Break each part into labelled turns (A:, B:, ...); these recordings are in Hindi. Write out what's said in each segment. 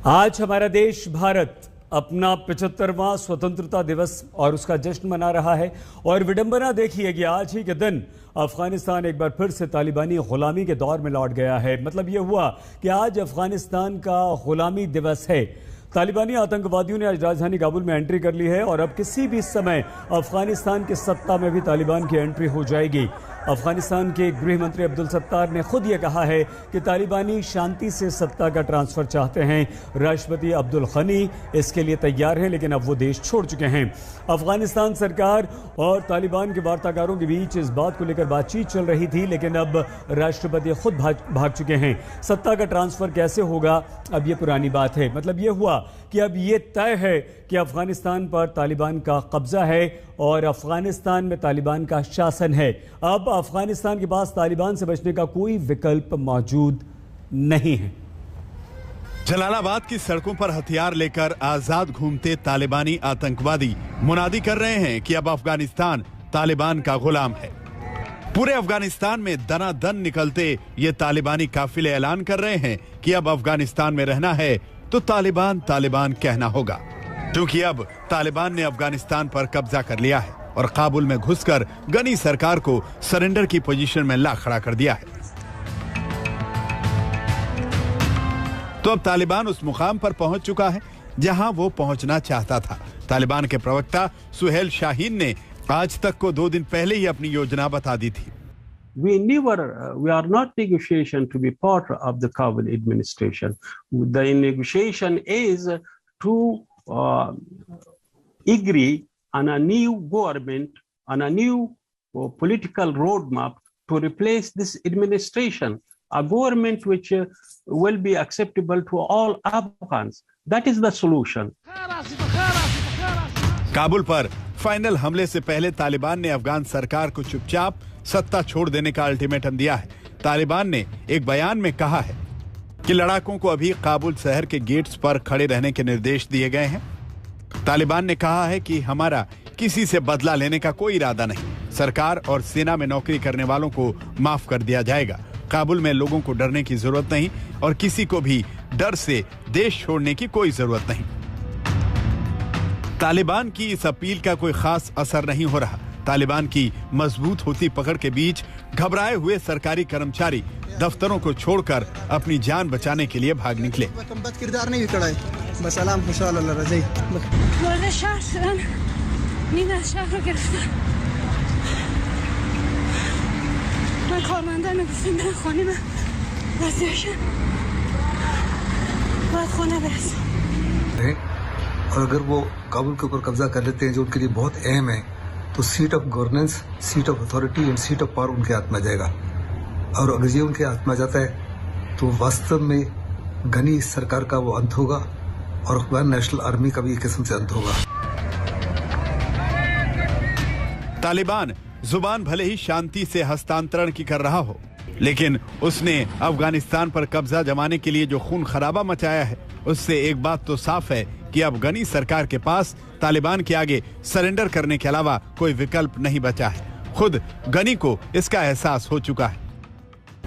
A: आज हमारा देश भारत अपना 75वां स्वतंत्रता दिवस और उसका जश्न मना रहा है। और विडंबना देखिए कि आज ही के दिन अफगानिस्तान एक बार फिर से तालिबानी गुलामी के दौर में लौट गया है। मतलब यह हुआ कि आज अफगानिस्तान का गुलामी दिवस है। तालिबानी आतंकवादियों ने आज राजधानी काबुल में एंट्री कर ली है और अब किसी भी समय अफगानिस्तान की सत्ता में भी तालिबान की एंट्री हो जाएगी। अफगानिस्तान के गृह मंत्री अब्दुल सत्तार ने खुद ये कहा है कि तालिबानी शांति से सत्ता का ट्रांसफर चाहते हैं। राष्ट्रपति अब्दुल गनी इसके लिए तैयार हैं, लेकिन अब वो देश छोड़ चुके हैं। अफगानिस्तान सरकार और तालिबान के वार्ताकारों के बीच इस बात को लेकर बातचीत चल रही थी, लेकिन अब राष्ट्रपति खुद भाग चुके हैं। सत्ता का ट्रांसफर कैसे होगा, अब ये पुरानी बात है। मतलब ये हुआ कि अब ये तय है कि अफगानिस्तान पर तालिबान का कब्जा है और अफगानिस्तान में तालिबान का शासन है। अब अफगानिस्तान के पास तालिबान से बचने का कोई विकल्प मौजूद नहीं है।
B: जलालाबाद की सड़कों पर हथियार लेकर आजाद घूमते तालिबानी आतंकवादी मुनादी कर रहे हैं कि अब अफगानिस्तान तालिबान का गुलाम है। पूरे अफगानिस्तान में दनादन निकलते ये तालिबानी काफिले ऐलान कर रहे हैं कि अब अफगानिस्तान में रहना है तो तालिबान तालिबान कहना होगा, क्योंकि अब तालिबान ने अफगानिस्तान पर कब्जा कर लिया है और काबुल में घुसकर गनी सरकार को सरेंडर की पोजीशन में ला खड़ा कर दिया है। तो अब तालिबान उस मुकाम पर पहुंच चुका है जहां वो पहुंचना चाहता था। तालिबान के प्रवक्ता सुहेल शाहीन ने आज तक को 2 दिन पहले ही अपनी योजना बता दी थी।
C: We are not negotiation to be part of the Kabul administration. The negotiation is to agree on a new government, on a new political roadmap to replace this administration, a government which will be acceptable to all Afghans. That is the solution.
B: Kabul पर फाइनल हमले से पहले तालिबान ने अफगान सरकार को चुपचाप सत्ता छोड़ देने का अल्टीमेटम दिया है। तालिबान ने एक बयान में कहा है कि लड़ाकों को अभी काबुल शहर के गेट्स पर खड़े रहने के निर्देश दिए गए हैं। तालिबान ने कहा है कि हमारा किसी से बदला लेने का कोई इरादा नहीं। सरकार और सेना में नौकरी करने वालों को माफ कर दिया जाएगा। काबुल में लोगों को डरने की जरूरत नहीं और किसी को भी डर से देश छोड़ने की कोई जरूरत नहीं। तालिबान की इस अपील का कोई खास असर नहीं हो रहा। तालिबान की मजबूत होती पकड़ के बीच घबराए हुए सरकारी कर्मचारी दफ्तरों को छोड़कर अपनी जान बचाने के लिए भाग निकले।
D: और अगर वो काबुल के ऊपर कब्जा कर लेते हैं, जो उनके लिए बहुत अहम है, तो seat of governance, seat of authority and seat of power उनके हाथ में जाएगा। और अगर ये उनके हाथ में जाता है तो वास्तव में गनी सरकार का वो अंत होगा और अफगान नेशनल आर्मी का भी एक किस्म से अंत होगा।
B: तालिबान जुबान भले ही शांति से हस्तांतरण की कर रहा हो, लेकिन उसने अफगानिस्तान पर कब्जा जमाने के लिए जो खून खराबा मचाया है, उससे एक बात तो साफ है कि अब गनी सरकार के पास तालिबान के आगे सरेंडर करने के अलावा कोई विकल्प नहीं बचा है। खुद गनी को इसका एहसास हो चुका है।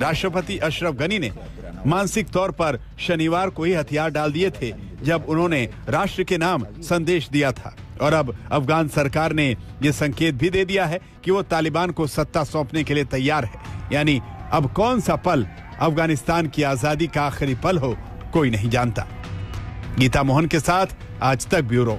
B: राष्ट्रपति अशरफ गनी ने मानसिक तौर पर शनिवार को ही हथियार डाल दिए थे जब उन्होंने राष्ट्र के नाम संदेश दिया था। और अब अफगान सरकार ने यह संकेत भी दे दिया है कि वो तालिबान को सत्ता सौंपने के लिए तैयार है। यानी अब कौन सा पल अफगानिस्तान की आजादी का आखिरी पल हो, कोई नहीं जानता। गीता मोहन के साथ आज तक ब्यूरो।